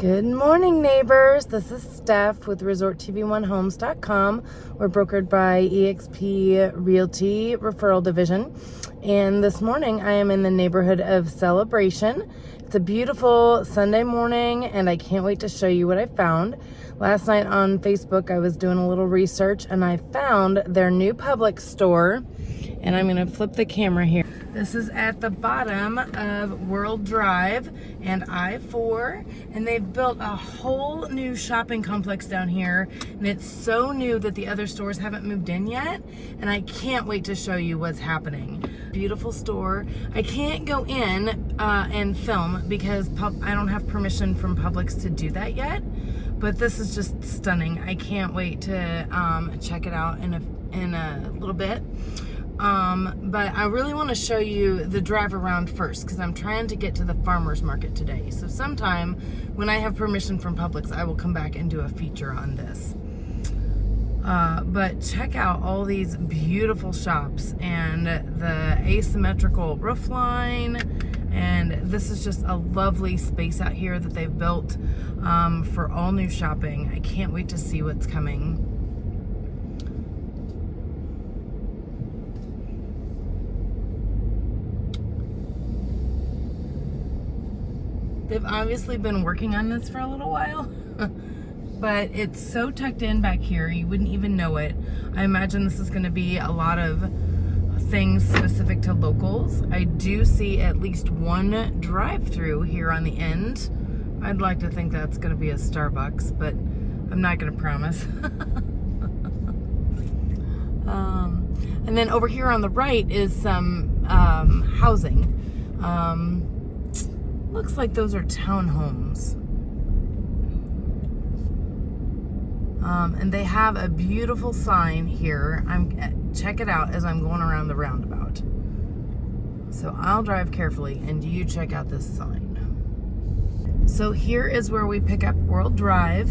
Good morning, neighbors. This is Steph with ResortTV1Homes.com. We're brokered by eXp Realty Referral Division. And this morning I am in the neighborhood of Celebration. It's a beautiful Sunday morning and I can't wait to show you what I found. Last night on Facebook I was doing a little research and I found their new Publix store. And I'm going to flip the camera here. This is at the bottom of World Drive and I-4, and they've built a whole new shopping complex down here, and it's so new that the other stores haven't moved in yet, and I can't wait to show you what's happening. Beautiful store. I can't go in and film because I don't have permission from Publix to do that yet, but this is just stunning. I can't wait to check it out in a little bit. But I really want to show you the drive around first because I'm trying to get to the farmer's market today. So sometime when I have permission from Publix, I will come back and do a feature on this. But check out all these beautiful shops and the asymmetrical roof line. And this is just a lovely space out here that they've built for all new shopping. I can't wait to see what's coming. They've obviously been working on this for a little while, but it's so tucked in back here, you wouldn't even know it. I imagine this is gonna be a lot of things specific to locals. I do see at least one drive-through here on the end. I'd like to think that's gonna be a Starbucks, but I'm not gonna promise. And then over here on the right is some housing. Looks like those are townhomes. And they have a beautiful sign here. Check it out as I'm going around the roundabout. So I'll drive carefully and you check out this sign. So here is where we pick up World Drive.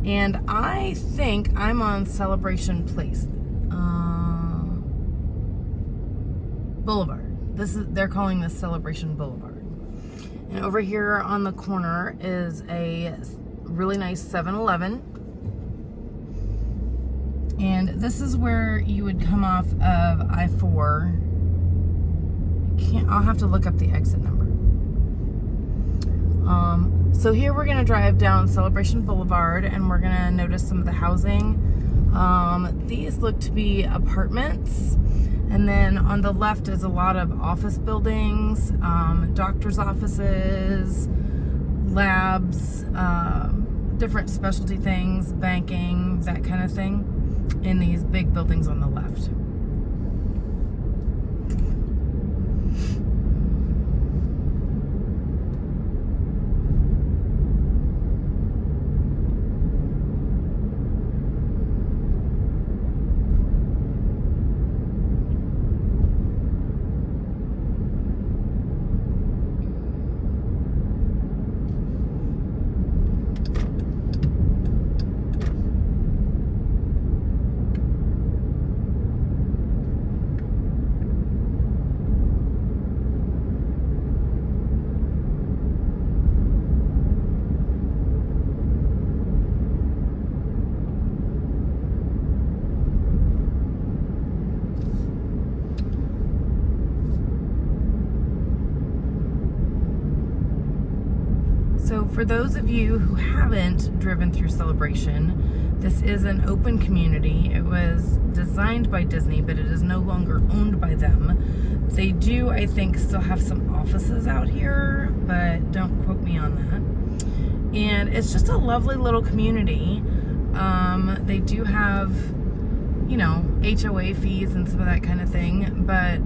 And I think I'm on Celebration Place. Boulevard. They're calling this Celebration Boulevard. And over here on the corner is a really nice 7-Eleven. And this is where you would come off of I-4. I'll have to look up the exit number. So here we're gonna drive down Celebration Boulevard and we're gonna notice some of the housing. These look to be apartments. And then on the left is a lot of office buildings, doctor's offices, labs, different specialty things, banking, that kind of thing, in these big buildings on the left. So for those of you who haven't driven through Celebration, this is an open community. It was designed by Disney, but it is no longer owned by them. They do, I think, still have some offices out here, but don't quote me on that. And it's just a lovely little community. They do have, you know, HOA fees and some of that kind of thing, but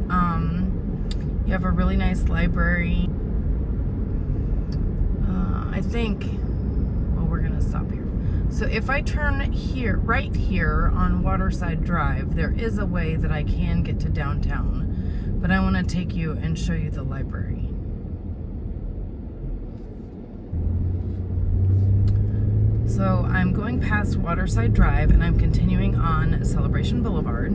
you have a really nice library. I think, well, we're gonna stop here. So if I turn here, right here on Waterside Drive, there is a way that I can get to downtown, but I wanna take you and show you the library. So I'm going past Waterside Drive and I'm continuing on Celebration Boulevard.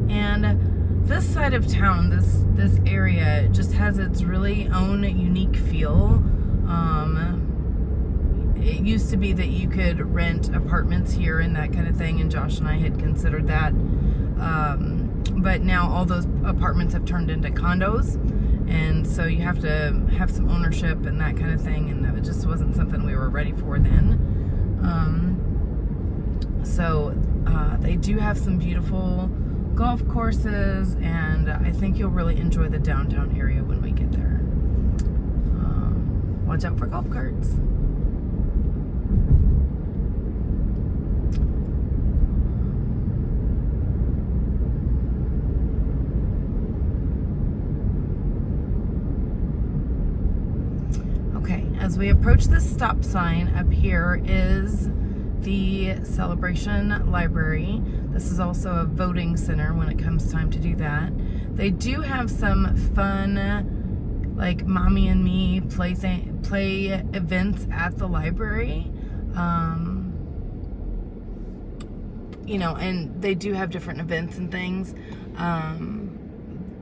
And this side of town, this area just has its really own unique feel. used to be that you could rent apartments here and that kind of thing, and Josh and I had considered that. But now all those apartments have turned into condos, and so you have to have some ownership and that kind of thing, and that just wasn't something we were ready for then. They do have some beautiful golf courses, and I think you'll really enjoy the downtown area when we get there. Watch out for golf carts. Okay, as we approach this stop sign, up here is the Celebration Library. This is also a voting center when it comes time to do that. They do have some fun, like mommy and me play events at the library. You know, and they do have different events and things.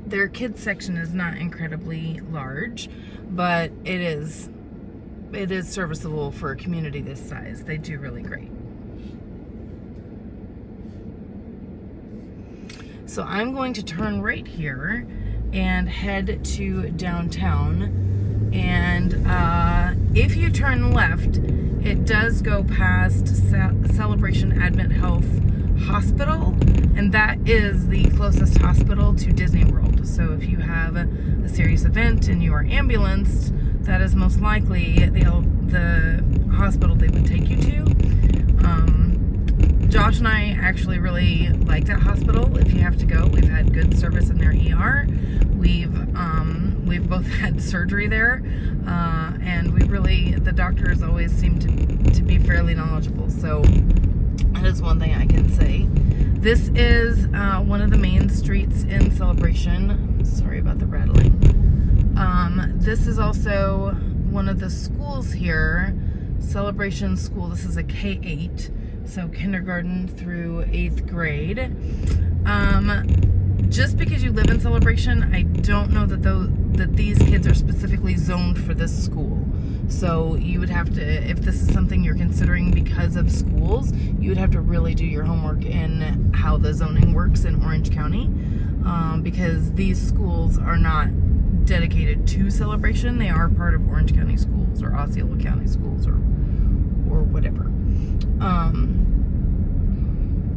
Their kids section is not incredibly large, but it is serviceable for a community this size. They do really great. So I'm going to turn right here and head to downtown. And if you turn left, it does go past Celebration Advent Health Hospital, and that is the closest hospital to Disney World. So if you have a serious event and you are ambulanced, that is most likely the hospital they would take you to. Josh and I actually really like that hospital. If you have to go, we've had good service in their ER. We've both had surgery there, and the doctors always seem to be fairly knowledgeable. So that is one thing I can say. This is one of the main streets in Celebration. Sorry about the rattling. This is also one of the schools here, Celebration School. This is a K-8, so kindergarten through 8th grade. Just because you live in Celebration, I don't know that these kids are specifically zoned for this school. So you would have to, if this is something you're considering because of schools, you would have to really do your homework in how the zoning works in Orange County, because these schools are not dedicated to Celebration. They are part of Orange County Schools or Osceola County Schools or whatever.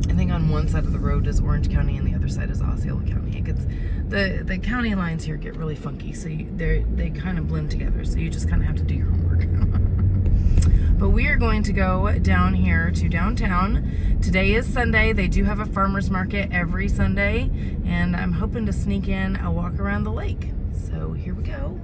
I think on one side of the road is Orange County and the other side is Osceola County. It gets the county lines here get really funky, so they kind of blend together. So you just kind of have to do your homework. But we are going to go down here to downtown. Today is Sunday. They do have a farmer's market every Sunday, and I'm hoping to sneak in a walk around the lake. So here we go.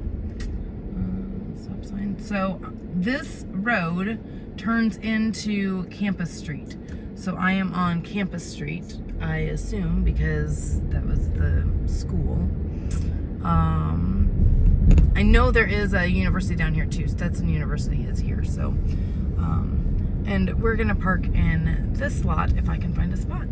Stop sign. So this road turns into Campus Street. So I am on Campus Street, I assume, because that was the school. I know there is a university down here too. Stetson University is here. So, and we're gonna park in this lot if I can find a spot.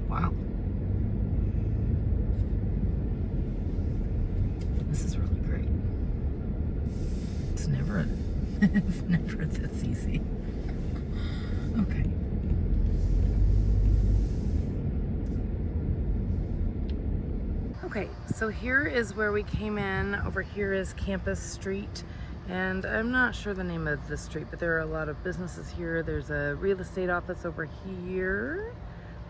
Wow. This is really great. It's never this easy. Okay. Okay, so here is where we came in. Over here is Campus Street, and I'm not sure the name of the street, but there are a lot of businesses here. There's a real estate office over here,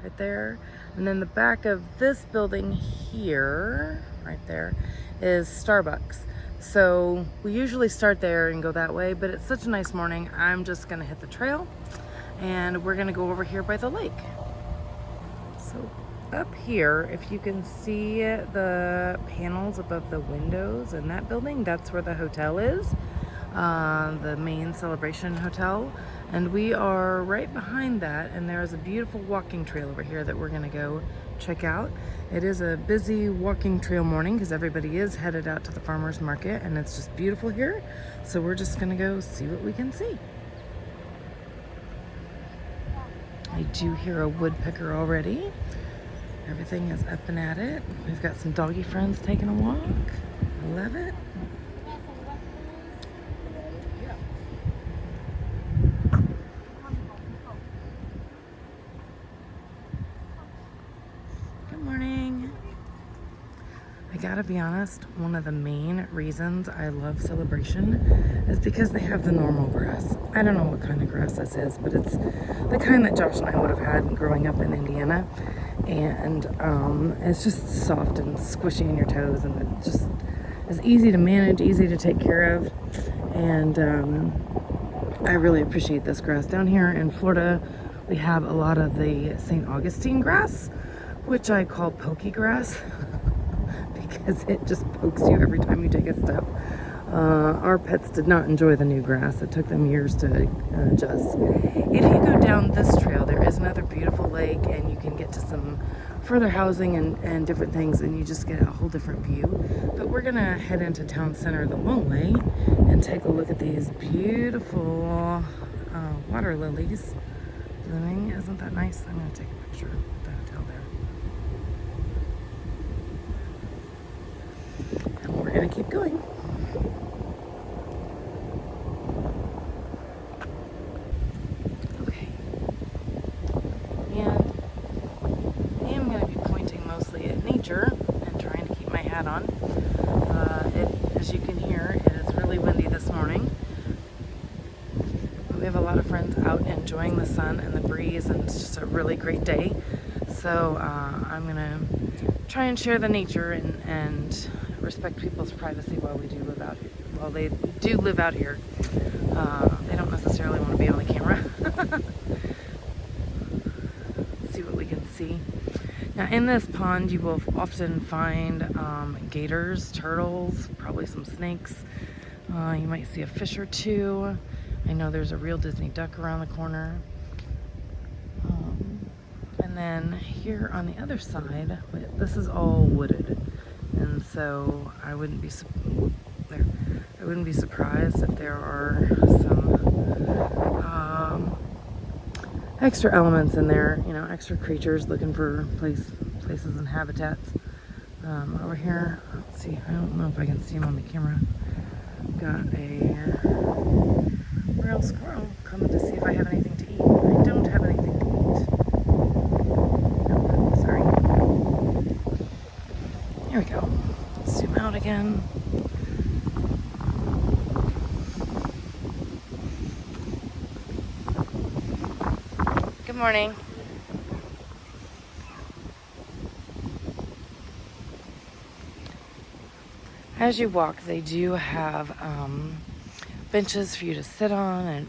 right there, and then the back of this building here, right there, is Starbucks. So we usually start there and go that way, but it's such a nice morning, I'm just gonna hit the trail and we're gonna go over here by the lake. So up here, if you can see the panels above the windows in that building, that's where the hotel is, the main Celebration Hotel. And we are right behind that, and there is a beautiful walking trail over here that we're gonna go check out. It is a busy walking trail morning because everybody is headed out to the farmer's market, and it's just beautiful here. So we're just gonna go see what we can see. I do hear a woodpecker already. Everything is up and at it. We've got some doggy friends taking a walk. I love it. Good morning. I gotta be honest, one of the main reasons I love Celebration is because they have the normal grass. I don't know what kind of grass this is, but it's the kind that Josh and I would have had growing up in Indiana. And it's just soft and squishy in your toes, and it just is easy to manage, easy to take care of. And I really appreciate this grass. Down here in Florida, we have a lot of the St. Augustine grass, which I call pokey grass. Because it just pokes you every time you take a step. Our pets did not enjoy the new grass. It took them years to adjust. If you go down this trail, there is another beautiful lake, and you can get to some further housing and different things, and you just get a whole different view. But we're gonna head into town center the long way and take a look at these beautiful water lilies blooming. Isn't that nice? I'm gonna take a picture of the hotel there. And we're gonna keep going. Okay. And I am gonna be pointing mostly at nature and trying to keep my hat on. As you can hear, it is really windy this morning. We have a lot of friends out enjoying the sun and the breeze, and it's just a really great day. So I'm gonna try and share the nature and respect people's privacy while we do live out here. While they do live out here, they don't necessarily want to be on the camera. See what we can see. Now, in this pond, you will often find gators, turtles, probably some snakes. You might see a fish or two. I know there's a real Disney duck around the corner. And then here on the other side, this is all wooded. And so I wouldn't be surprised if there are some extra elements in there, you know, extra creatures looking for places and habitats. Over here, let's see, I don't know if I can see him on the camera. Got a real squirrel coming to see if I have anything to eat. I don't have anything to eat. Oh, sorry. Here we go. Zoom out again. Good morning. As you walk, they do have benches for you to sit on,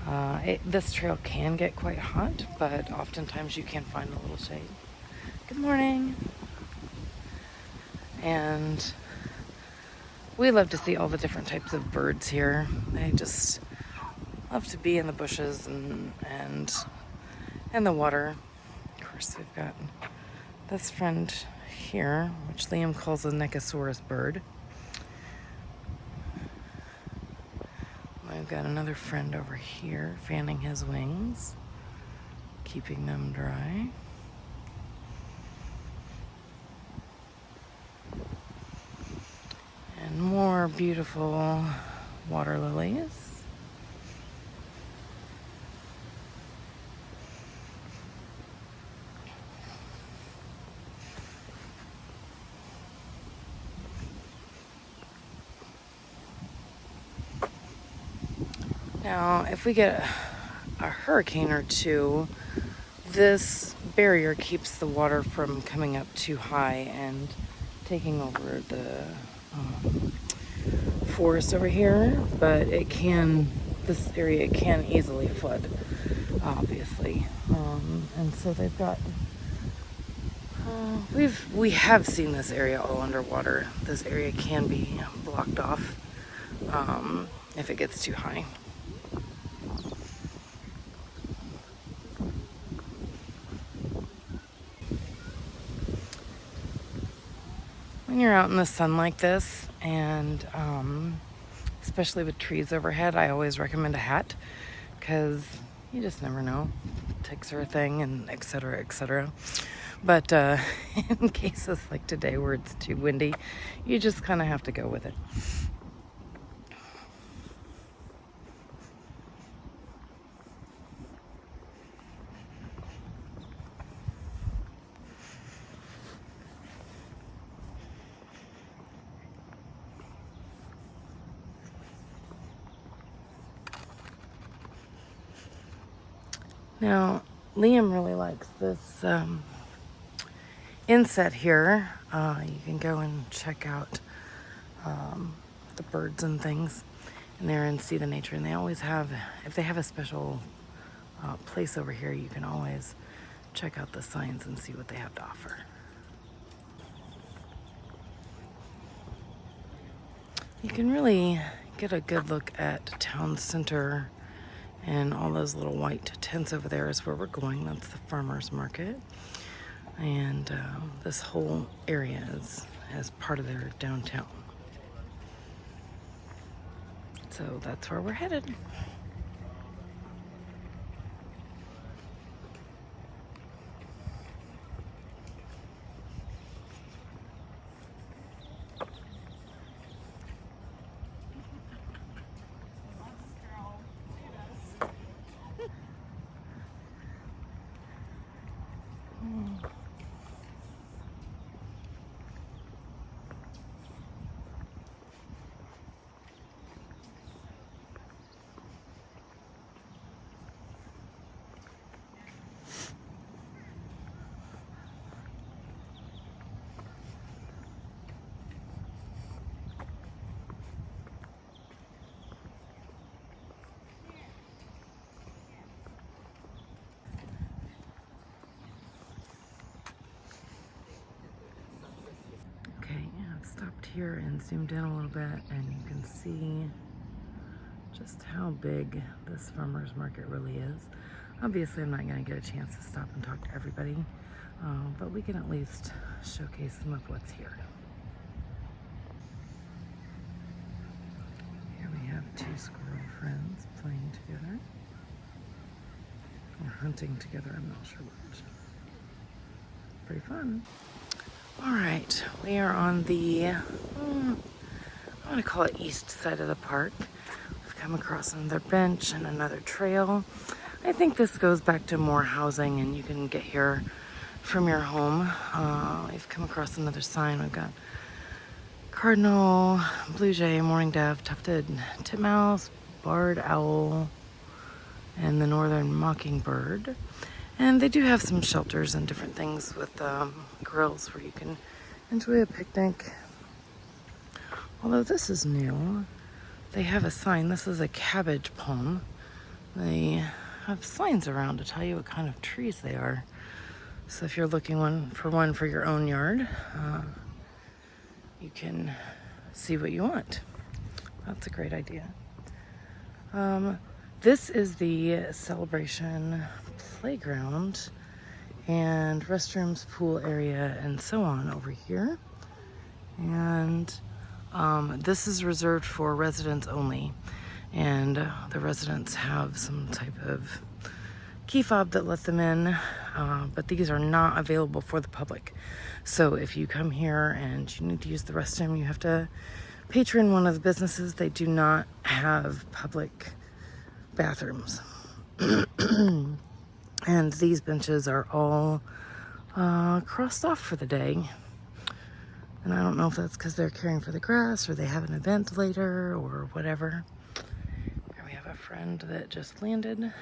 and this trail can get quite hot, but oftentimes you can find a little shade. Good morning. And we love to see all the different types of birds here. They just love to be in the bushes and in the water. Of course, we've got this friend here, which Liam calls a Nechosaurus bird. I've got another friend over here fanning his wings, keeping them dry. And more beautiful water lilies. Now, if we get a hurricane or two, this barrier keeps the water from coming up too high and taking over the forest over here, but this area can easily flood, obviously. And so they've got, we have seen this area all underwater. This area can be blocked off if it gets too high. When you're out in the sun like this, and especially with trees overhead, I always recommend a hat, because You just never know. Ticks are a thing, and etc., etc. But in cases like today where it's too windy, you just kind of have to go with it. Now, Liam really likes this inset here. You can go and check out the birds and things in there and see the nature. And they always have, if they have a special place over here, you can always check out the signs and see what they have to offer. You can really get a good look at town center, and all those little white tents over there is where we're going. That's the farmer's market. And this whole area is part of their downtown. So that's where we're headed. Stopped here and zoomed in a little bit, and you can see just how big this farmer's market really is. Obviously, I'm not going to get a chance to stop and talk to everybody, but we can at least showcase some of what's here. Here we have two squirrel friends playing together, or hunting together, I'm not sure which. Pretty fun. All right, we are on the, I want to call it east side of the park. We've come across another bench and another trail. I think this goes back to more housing, and you can get here from your home. We've come across another sign. We've got cardinal, blue jay, mourning dove, tufted titmouse, barred owl, and the northern mockingbird. And they do have some shelters and different things with grills where you can enjoy a picnic. Although this is new, they have a sign. This is a cabbage palm. They have signs around to tell you what kind of trees they are. So if you're looking for one for your own yard, you can see what you want. That's a great idea. This is the Celebration playground and restrooms, pool area, and so on over here. And this is reserved for residents only. And the residents have some type of key fob that let them in, but these are not available for the public. So if you come here and you need to use the restroom, you have to patron one of the businesses. They do not have public bathrooms. And these benches are all crossed off for the day. And I don't know if that's because they're caring for the grass or they have an event later or whatever. Here we have a friend that just landed.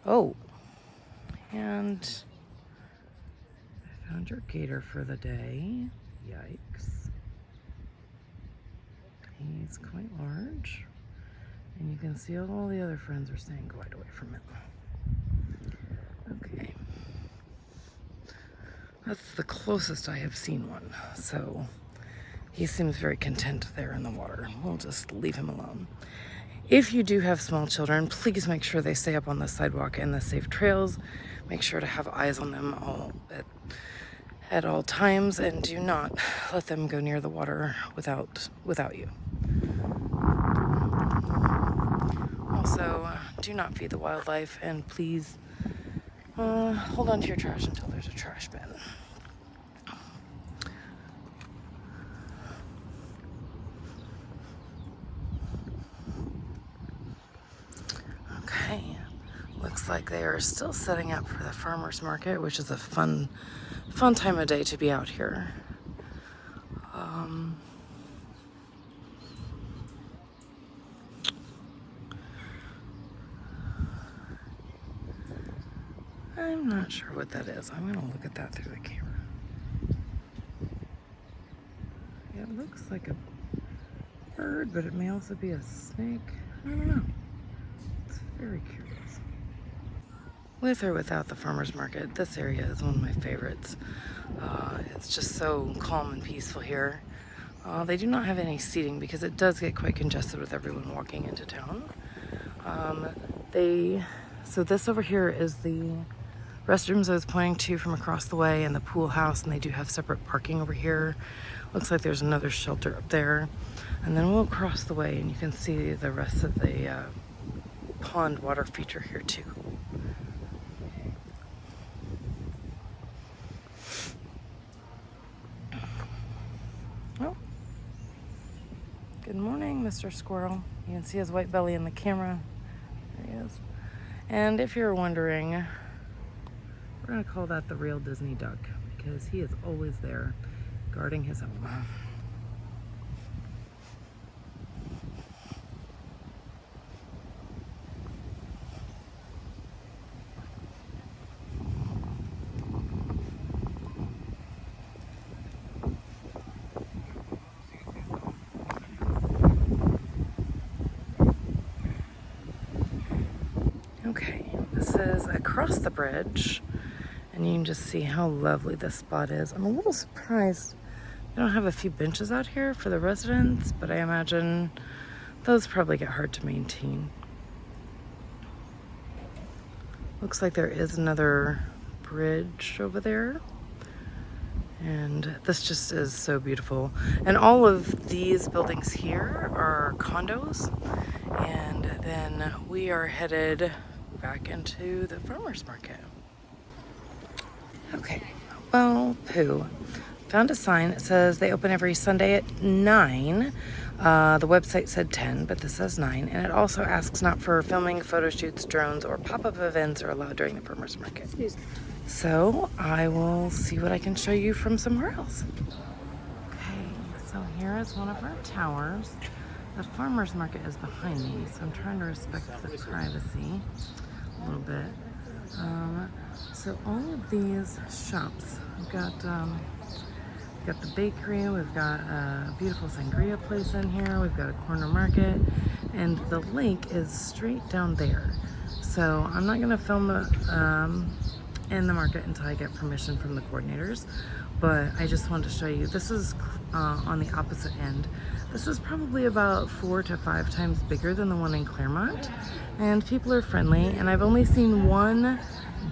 Oh, and I found your gator for the day. Yikes. He's quite large. And you can see all the other friends are staying quite away from it. Okay. That's the closest I have seen one. So he seems very content there in the water. We'll just leave him alone. If you do have small children, please make sure they stay up on the sidewalk and the safe trails. Make sure to have eyes on them at all times, and do not let them go near the water without you. Also, do not feed the wildlife, and please hold on to your trash until there's a trash bin. Okay, looks like they are still setting up for the farmer's market, which is a fun time of day to be out here. I'm not sure what that is. I'm gonna look at that through the camera. It looks like a bird, but it may also be a snake. I don't know. It's very curious. With or without the farmer's market, this area is one of my favorites. It's just so calm and peaceful here. They do not have any seating because it does get quite congested with everyone walking into town. So this over here is the restrooms I was pointing to from across the way, and the pool house, and they do have separate parking over here. Looks like there's another shelter up there. And then we'll cross the way and you can see the rest of the pond water feature here too. Oh, good morning, Mr. Squirrel. You can see his white belly in the camera. There he is. And if you're wondering, we're gonna call that the real Disney duck because he is always there guarding his home. Okay, this is across the bridge, and you can just see how lovely this spot is. I'm a little surprised they don't have a few benches out here for the residents, but I imagine those probably get hard to maintain. Looks like there is another bridge over there, and this just is so beautiful. And all of these buildings here are condos, and then we are headed back into the farmer's market. Okay, well, found a sign. It says they open every Sunday at 9. The website said 10, but this says 9. And it also asks not for filming, photo shoots, drones, or pop-up events are allowed during the farmer's market. So I will see what I can show you from somewhere else. Okay, so here is one of our towers. The farmer's market is behind me, so I'm trying to respect the privacy a little bit. So all of these shops, we've got the bakery, we've got a beautiful sangria place in here, we've got a corner market, and the lake is straight down there. So I'm not gonna film in the market until I get permission from the coordinators, but I just wanted to show you. This is on the opposite end. This is probably about 4 to 5 times bigger than the one in Claremont, and people are friendly, and I've only seen one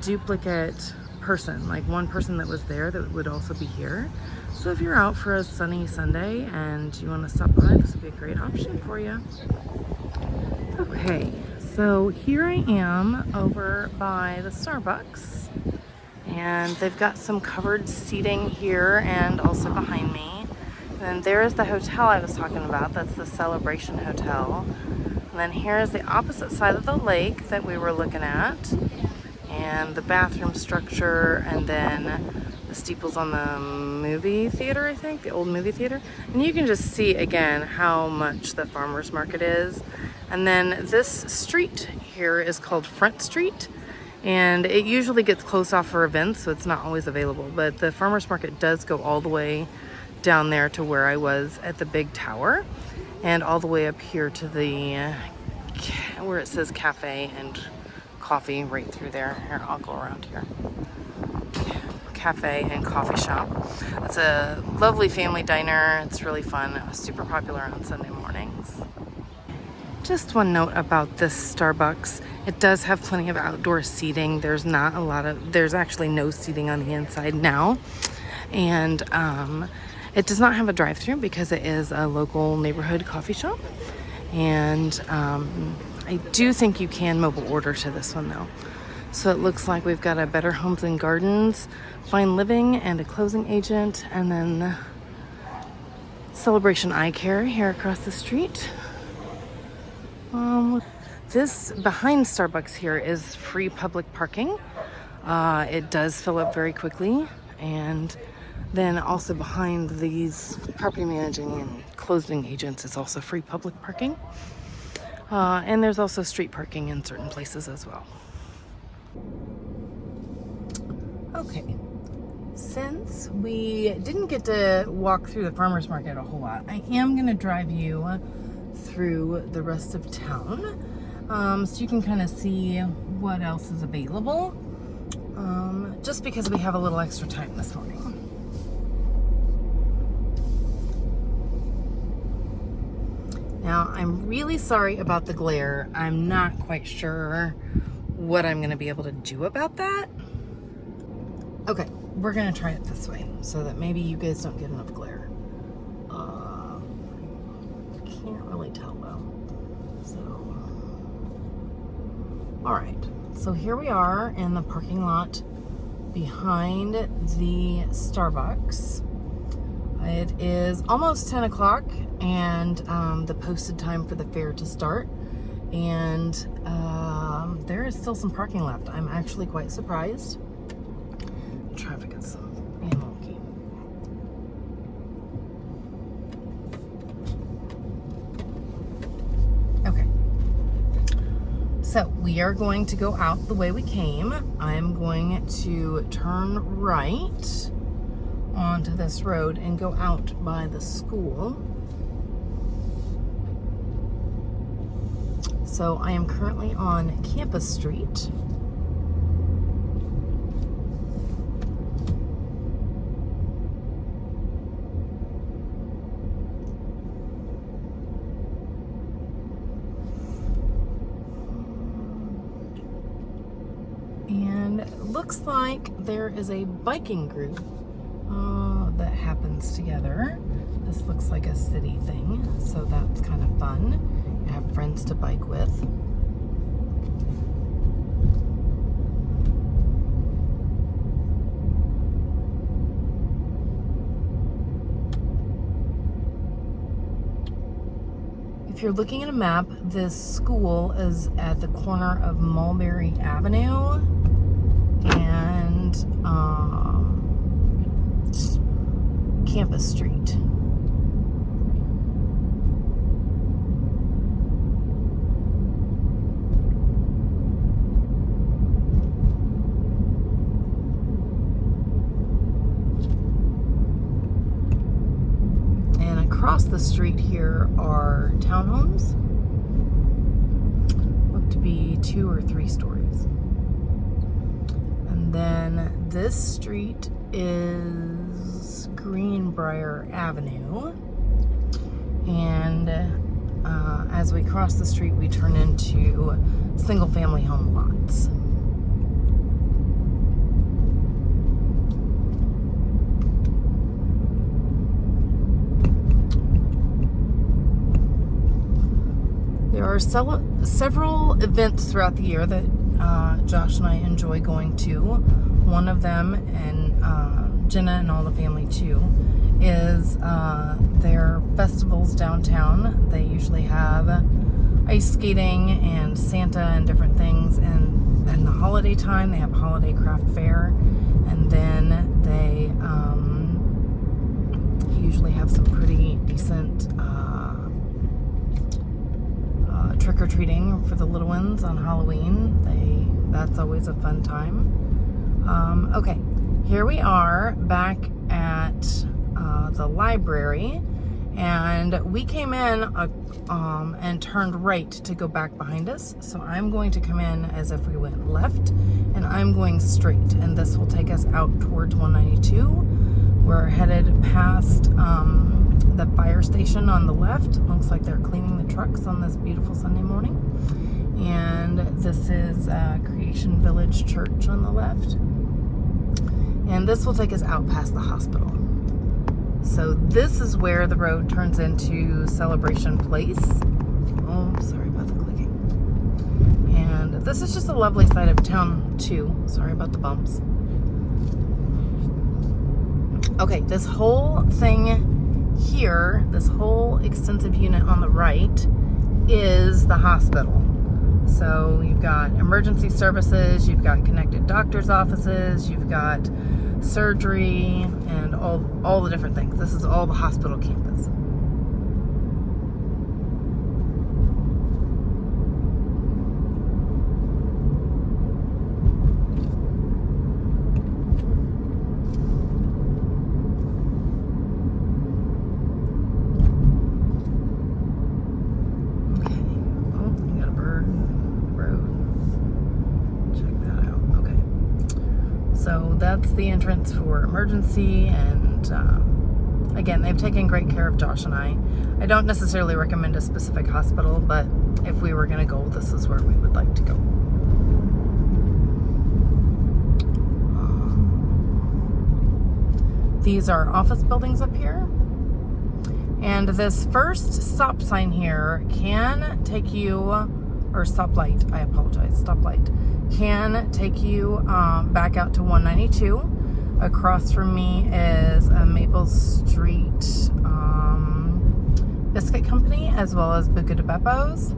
duplicate person, like one person that was there that would also be here. So if you're out for a sunny Sunday and you want to stop by, this would be a great option for you. Okay, so here I am over by the Starbucks, and they've got some covered seating here and also behind me. And there is the hotel I was talking about. That's the Celebration Hotel. And then here's the opposite side of the lake that we were looking at, and the bathroom structure, and then the steeples on the movie theater, I think, the old movie theater. And you can just see again how much the farmer's market is. And then this street here is called Front Street, and it usually gets closed off for events, so it's not always available. But the farmer's market does go all the way down there to where I was at the big tower, and all the way up here to the where it says cafe and coffee right through there. Here, I'll go around here. Cafe and coffee shop. It's a lovely family diner. It's really fun. It was super popular on Sunday mornings. Just one note about this Starbucks. It does have plenty of outdoor seating. There's actually no seating on the inside now. And it does not have a drive-thru because it is a local neighborhood coffee shop. And I do think you can mobile order to this one though. So it looks like we've got a Better Homes and Gardens, Fine Living, and a closing agent, and then Celebration Eye Care here across the street. This behind Starbucks here is free public parking. It does fill up very quickly, and then also behind these property managing and closing agents is also free public parking. And there's also street parking in certain places as well. Okay, since we didn't get to walk through the farmer's market a whole lot, I am going to drive you through the rest of town, so you can kind of see what else is available, just because we have a little extra time this morning. Now, I'm really sorry about the glare. I'm not quite sure what I'm going to be able to do about that. Okay, we're going to try it this way so that maybe you guys don't get enough glare. Can't really tell though. So, all right. So here we are in the parking lot behind the Starbucks. It is almost 10 o'clock and the posted time for the fair to start. And there is still some parking left. I'm actually quite surprised. Traffic is being wonky. Okay. So we are going to go out the way we came. I'm going to turn right onto this road and go out by the school. So I am currently on Campus Street. And it looks like there is a biking group that happens together. This looks like a city thing, so that's kind of fun. You have friends to bike with. If you're looking at a map, this school is at the corner of Mulberry Avenue and Campus Street. And across the street here are townhomes. Look to be 2 or 3 stories. And then this street is Greenbrier Avenue. And as we cross the street, we turn into single-family home lots. There are several events throughout the year that Josh and I enjoy going to. One of them, and Jenna and all the family too, is their festivals downtown. They usually have ice skating and Santa and different things, and in the holiday time they have a holiday craft fair, and then they usually have some pretty decent trick-or-treating for the little ones on Halloween. That's always a fun time. Okay, here we are back at the library, and we came in and turned right to go back behind us. So I'm going to come in as if we went left, and I'm going straight, and this will take us out towards 192. We're headed past the fire station on the left. Looks like they're cleaning the trucks on this beautiful Sunday morning. And this is Creation Village Church on the left. And this will take us out past the hospital. So this is where the road turns into Celebration Place. Oh, sorry about the clicking. this is just a lovely side of town too. Sorry about the bumps. Okay, this whole thing here, this whole extensive unit on the right is the hospital. So you've got emergency services, you've got connected doctor's offices, you've got surgery, and all the different things. This is all the hospital campus. So that's the entrance for emergency, and again, they've taken great care of Josh and I. I don't necessarily recommend a specific hospital, but if we were going to go, this is where we would like to go. These are office buildings up here, and this first stop sign here can take you, or stoplight, I apologize, stoplight, can take you back out to 192. Across from me is a Maple Street biscuit company, as well as Buca de Beppo's.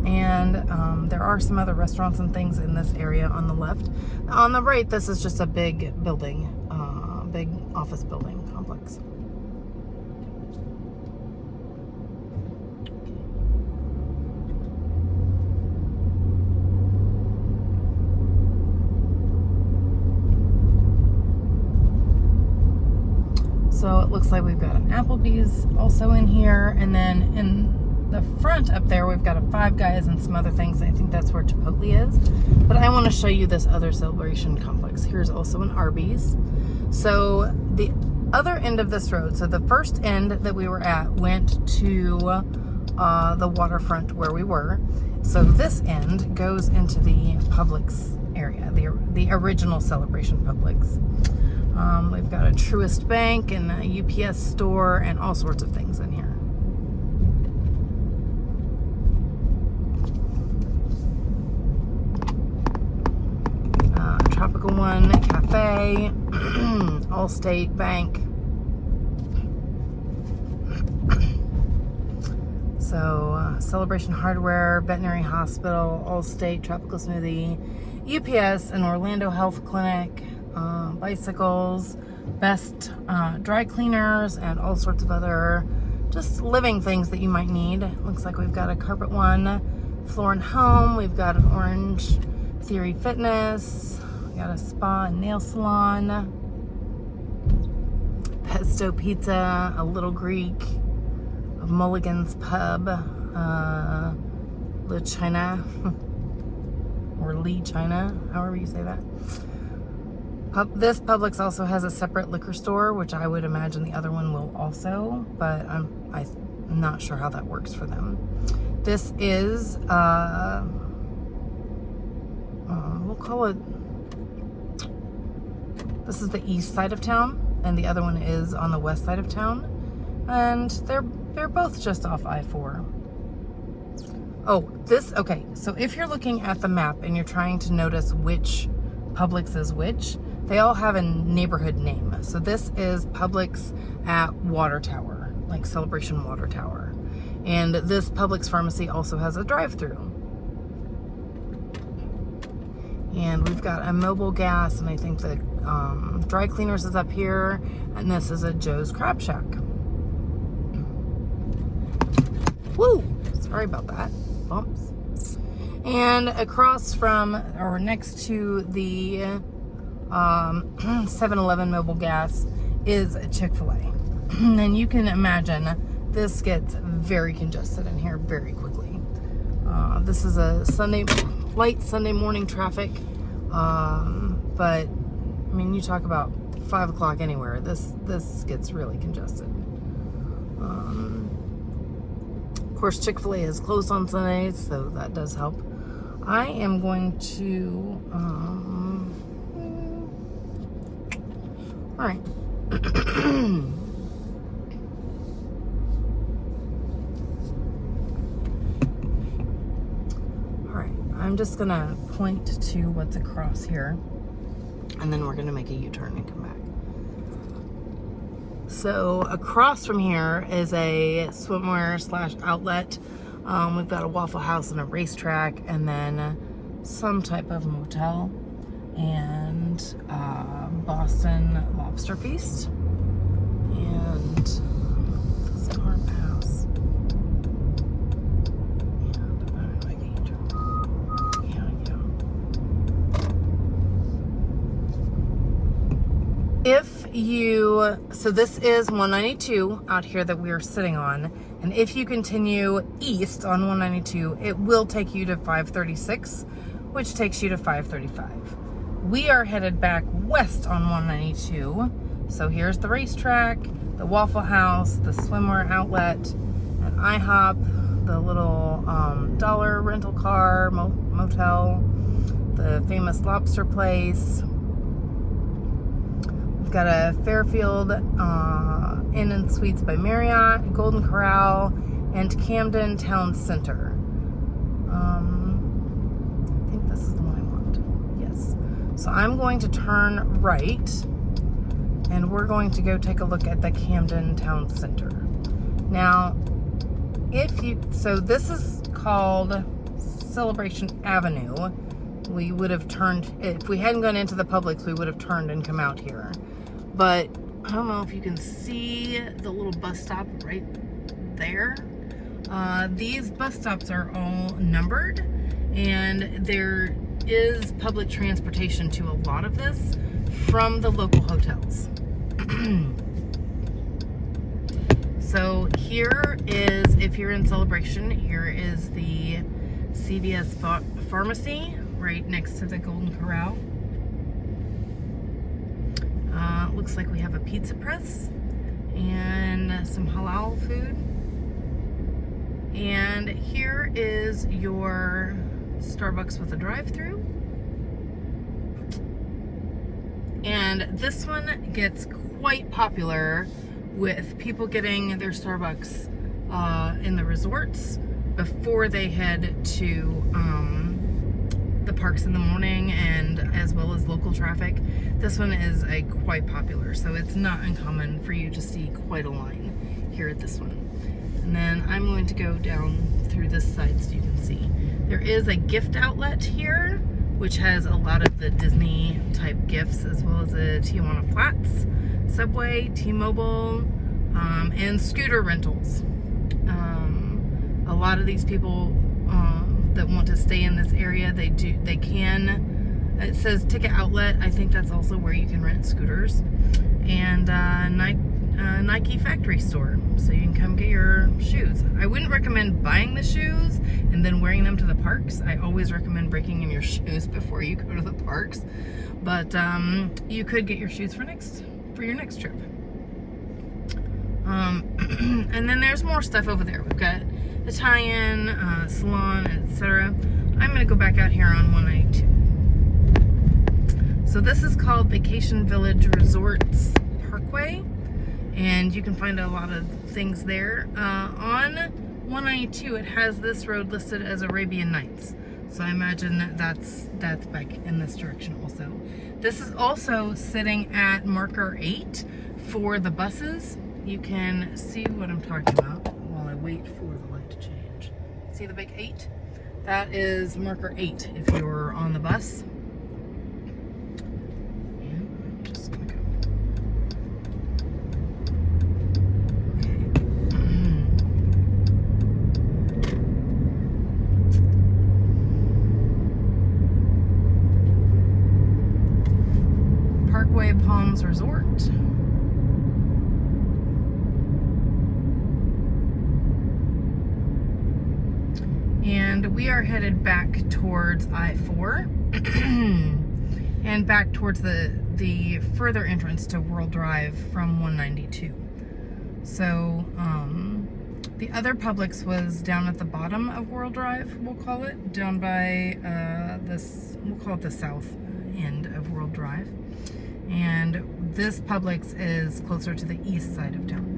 And there are some other restaurants and things in this area on the left. On the right, this is just a big building, big office building complex. So it looks like we've got an Applebee's also in here, and then in the front up there we've got a Five Guys and some other things. I think that's where Chipotle is, but I want to show you this other Celebration complex. Here's also an Arby's. So the other end of this road, so the first end that we were at went to the waterfront where we were. So this end goes into the Publix area, the original Celebration Publix. We've got a Truist Bank and a UPS store and all sorts of things in here. Tropical One Cafe, Allstate Bank. So Celebration Hardware, Veterinary Hospital, Allstate, Tropical Smoothie, UPS, and Orlando Health Clinic. Bicycles, Best dry cleaners, and all sorts of other just living things that you might need. It looks like we've got a Carpet One, Floor and Home. We've got an Orange Theory Fitness. We got a spa and nail salon. Pesto Pizza, a Little Greek, a Mulligan's Pub, Le China, or Lee China, however you say that. This Publix also has a separate liquor store, which I would imagine the other one will also, but I'm not sure how that works for them. This is, we'll call it, this is the east side of town, and the other one is on the west side of town, and they're both just off I-4. Oh, okay, so if you're looking at the map and you're trying to notice which Publix is which, they all have a neighborhood name. So this is Publix at Water Tower, like Celebration Water Tower. And this Publix pharmacy also has a drive-through. And we've got a Mobile Gas, and I think the dry cleaners is up here, and this is a Joe's Crab Shack. Woo! Sorry about that. Bumps. And across from, or next to the 7-Eleven Mobile Gas is Chick-fil-A. And you can imagine this gets very congested in here very quickly. This is a light Sunday morning traffic, but I mean, you talk about 5 o'clock anywhere, this gets really congested. Of course, Chick-fil-A is closed on Sundays, so that does help. I am going to, all right. All right, I'm just gonna point to what's across here, and then we're gonna make a U-turn and come back. So across from here is a swimwear / outlet. We've got a Waffle House and a racetrack, and then some type of motel, and Boston Lobster Feast, and this car pass. And I'm gonna make a U-turn. So this is 192 out here that we are sitting on, and if you continue east on 192, it will take you to 536, which takes you to 535. We are headed back west on 192, so here's the racetrack, the Waffle House, the swimwear outlet, an IHOP, the little dollar rental car motel, the famous lobster place. We've got a Fairfield Inn and Suites by Marriott, Golden Corral, and Camden Town Center. I think this is the one I want. Yes. So I'm going to turn right, and we're going to go take a look at the Camden Town Center. Now, so this is called Celebration Avenue. We would have turned, if we hadn't gone into the Publix, we would have turned and come out here. But I don't know if you can see the little bus stop right there. These bus stops are all numbered, and there is public transportation to a lot of this from the local hotels. So here is, if you're in Celebration, here is the CVS Pharmacy right next to the Golden Corral. Looks like we have a pizza press and some halal food. And here is your Starbucks with a drive-through. And this one gets quite popular with people getting their Starbucks in the resorts before they head to the parks in the morning, and as well as local traffic. This one is quite popular, so it's not uncommon for you to see quite a line here at this one. And then I'm going to go down through this side so you can see. There is a gift outlet here, which has a lot of the Disney type gifts, as well as a Tijuana Flats, Subway, T-Mobile, and scooter rentals. A lot of these people that want to stay in this area, they can. It says ticket outlet. I think that's also where you can rent scooters. And Nike factory store, so you can come get your shoes. I wouldn't recommend buying the shoes and then wearing them to the parks. I always recommend breaking in your shoes before you go to the parks. But you could get your shoes for your next trip. And then there's more stuff over there. We've got Italian, salon, etc. I'm going to go back out here on 192. So this is called Vacation Village Resorts Parkway, and you can find a lot of things there. On 192, it has this road listed as Arabian Nights, so I imagine that's back in this direction also. This is also sitting at marker 8 for the buses. You can see what I'm talking about while I wait for the light to change. See the big 8? That is marker 8 if you're on the bus. And I'm just gonna go. Okay. Parkway Palms Resort. And we are headed back towards I-4 and back towards the further entrance to World Drive from 192. So the other Publix was down at the bottom of World Drive, we'll call it, down by we'll call it the south end of World Drive. And this Publix is closer to the east side of town.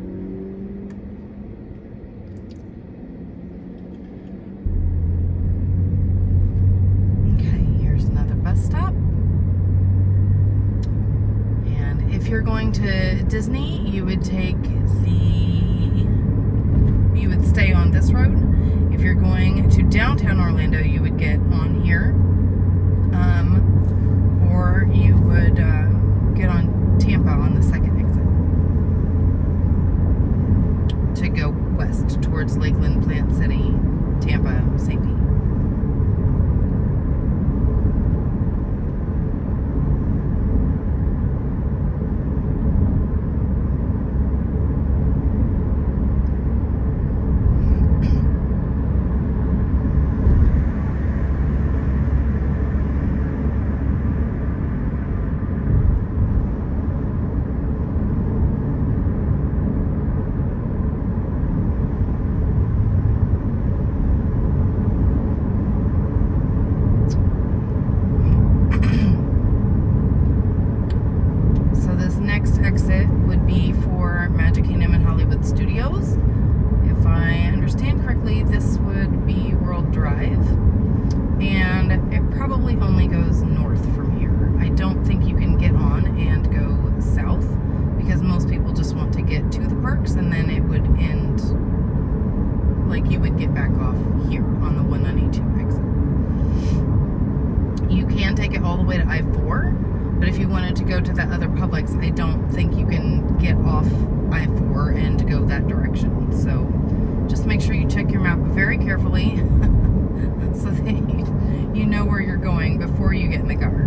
if you're going to Disney, you would stay on this road. If you're going to downtown Orlando, you would get on here. Or you would get on Tampa on the second exit to go west towards Lakeland, Plant City, Tampa, St. Pete. Exit would be for Magic Kingdom and Hollywood Studios. If I understand correctly, this would be World Drive, and it probably only goes north from here. I don't think you can get on and go south because most people just want to get to the parks, and then it would end, like you would get back off here on the 192 exit. You can take it all the way to I-4. But if you wanted to go to that other Publix, I don't think you can get off I-4 and go that direction. So just make sure you check your map very carefully so that you know where you're going before you get in the car.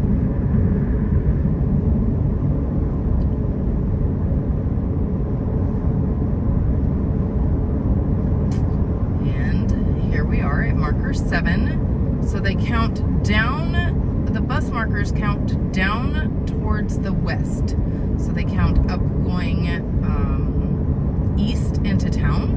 And here we are at marker 7. So they count down. The bus markers count down towards the west. So they count up going east into town,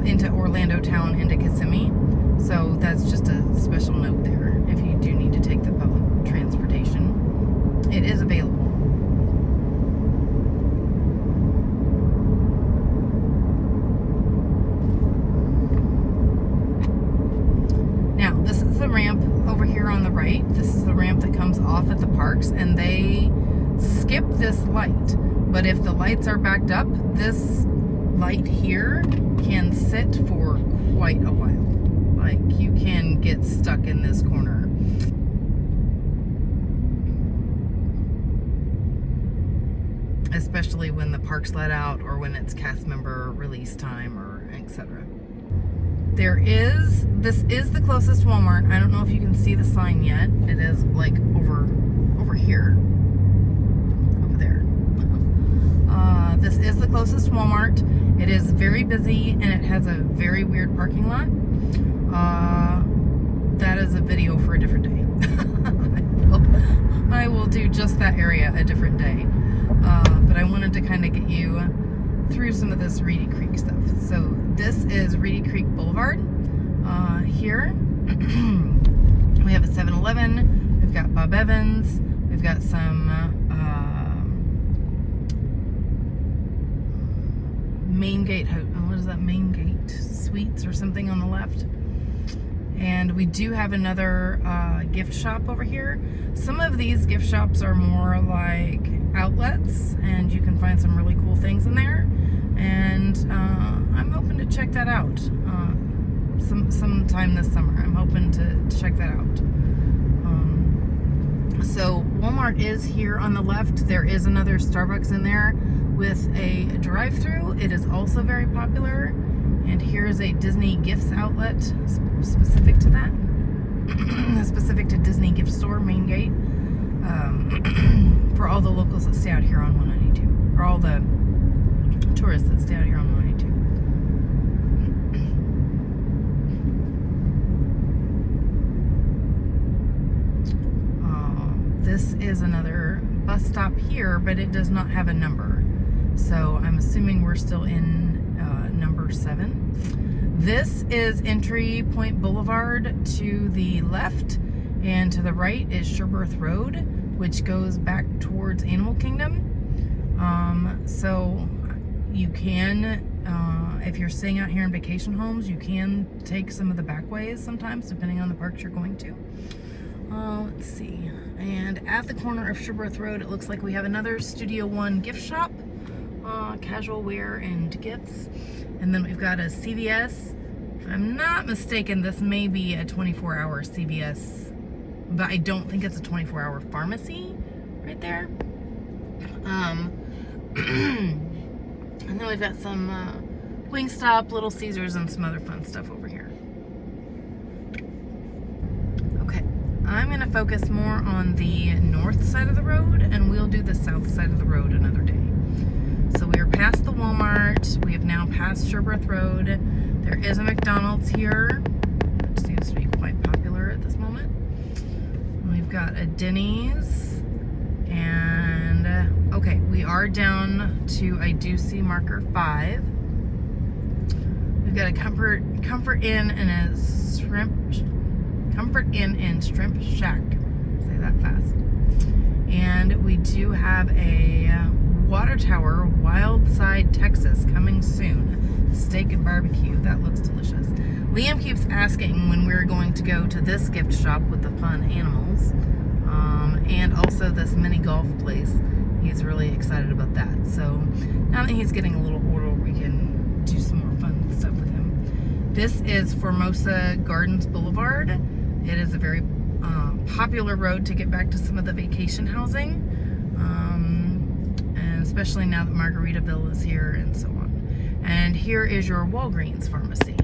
into Orlando town, into Kissimmee. So that's just a special note there if you do need to take the public transportation. It is available. Now, this is the ramp over here on the right. This is the ramp that comes off at the parks, and they skip this light. But if the lights are backed up, this light here can sit for quite a while. Like, you can get stuck in this corner. Especially when the park's let out or when it's cast member release time or etc. This is the closest Walmart. I don't know if you can see the sign yet. It is like over here. Over there. This is the closest Walmart. It is very busy and it has a very weird parking lot. That is a video for a different day. I will do just that area a different day. But I wanted to kind of get you through some of this Reedy Creek stuff. So this is Reedy Creek Boulevard. Here we have a 7-Eleven. We've got Bob Evans. We've got some Main Gate. What is that? Main Gate Suites or something on the left. And we do have another gift shop over here. Some of these gift shops are more like outlets, and you can find some really cool things in there. And I'm hoping to check that out sometime this summer. I'm hoping to check that out. So Walmart is here on the left. There is another Starbucks in there with a drive-through. It is also very popular. And here is a Disney Gifts outlet specific to that. Specific to Disney Gift Store, Main Gate. For all the locals that stay out here on 192. Or all the tourists that stay out here on 192. This is another bus stop here, but it does not have a number. So I'm assuming we're still in number 7. This is Entry Point Boulevard to the left, and to the right is Sherberth Road, which goes back towards Animal Kingdom. So you can, if you're staying out here in vacation homes, you can take some of the back ways sometimes, depending on the parks you're going to. Let's see. And at the corner of Sherworth Road, it looks like we have another Studio One gift shop, casual wear and gifts. And then we've got a CVS. If I'm not mistaken, this may be a 24-hour CVS, but I don't think it's a 24-hour pharmacy right there. And then we've got some Wingstop, Little Caesars, and some other fun stuff over here. Okay, I'm going to focus more on the north side of the road, and we'll do the south side of the road another day. So we are past the Walmart. We have now passed Sherworth Road. There is a McDonald's here, which seems to be quite popular at this moment. We've got a Denny's, and okay, we are down to, I do see marker 5. We've got a Comfort Inn and a Comfort Inn and Shrimp Shack. Say that fast. And we do have a Water Tower, Wildside, Texas, coming soon. Steak and barbecue. That looks delicious. Liam keeps asking when we're going to go to this gift shop with the fun animals, and also this mini golf place. He's really excited about that. So now that he's getting a little older, we can do some more fun stuff with him. This is Formosa Gardens Boulevard. It is a very popular road to get back to some of the vacation housing, and especially now that Margaritaville is here and so on. And here is your Walgreens pharmacy.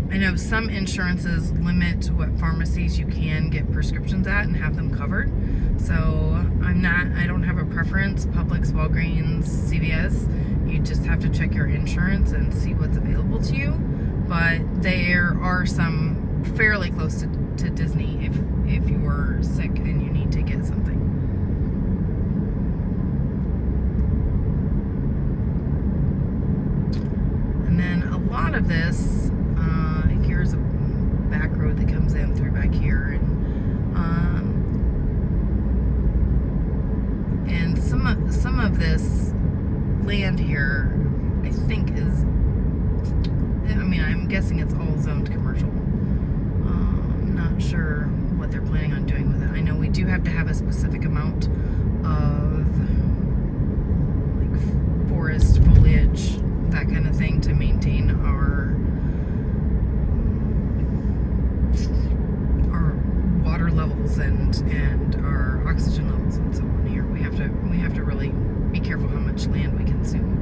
I know some insurances limit what pharmacies you can get prescriptions at and have them covered. So I don't have a preference. Publix, Walgreens, CVS, you just have to check your insurance and see what's available to you. But there are some fairly close to Disney if you are sick and you need to get something. And then a lot of this, here's a back road that comes in through back here, and some of this land here, I think is, I mean, I'm guessing it's all zoned commercial. I'm not sure what they're planning on doing with it. I know we do have to have a specific amount of like forest foliage, that kind of thing, to maintain our water levels and our oxygen levels and so on here. We have to really be careful how much land we consume.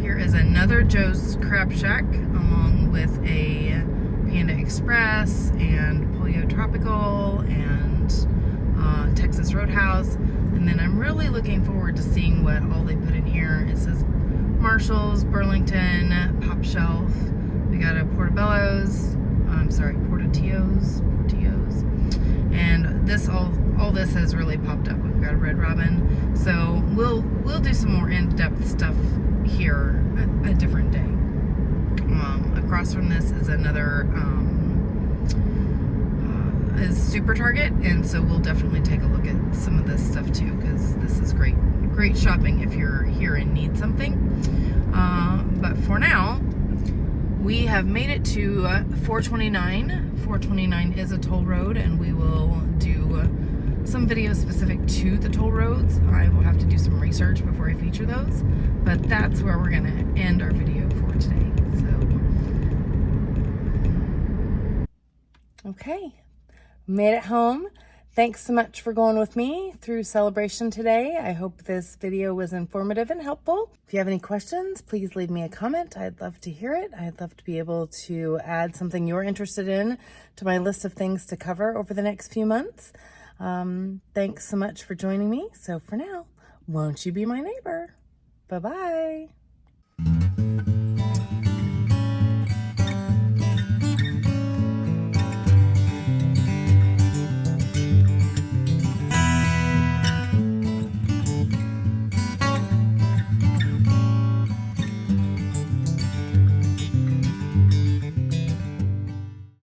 Here is another Joe's Crab Shack, along with a Panda Express and Pollo Tropical and Texas Roadhouse. And then I'm really looking forward to seeing what all they put in here. It says Marshall's, Burlington, Pop Shelf. We got a Portobello's. Portillo's. And this all this has really popped up. We've got a Red Robin. So we'll do some more in-depth stuff here a different day. Across from this is another is Super Target, and so we'll definitely take a look at some of this stuff too, because this is great shopping if you're here and need something. But for now, we have made it to 429. 429 is a toll road, and we will do some videos specific to the toll roads. I will have to do some research before I feature those, but that's where we're going to end our video for today. So, okay, made it home. Thanks so much for going with me through Celebration today. I hope this video was informative and helpful. If you have any questions, please leave me a comment. I'd love to hear it. I'd love to be able to add something you're interested in to my list of things to cover over the next few months. Thanks so much for joining me. So for now, won't you be my neighbor? Bye-bye.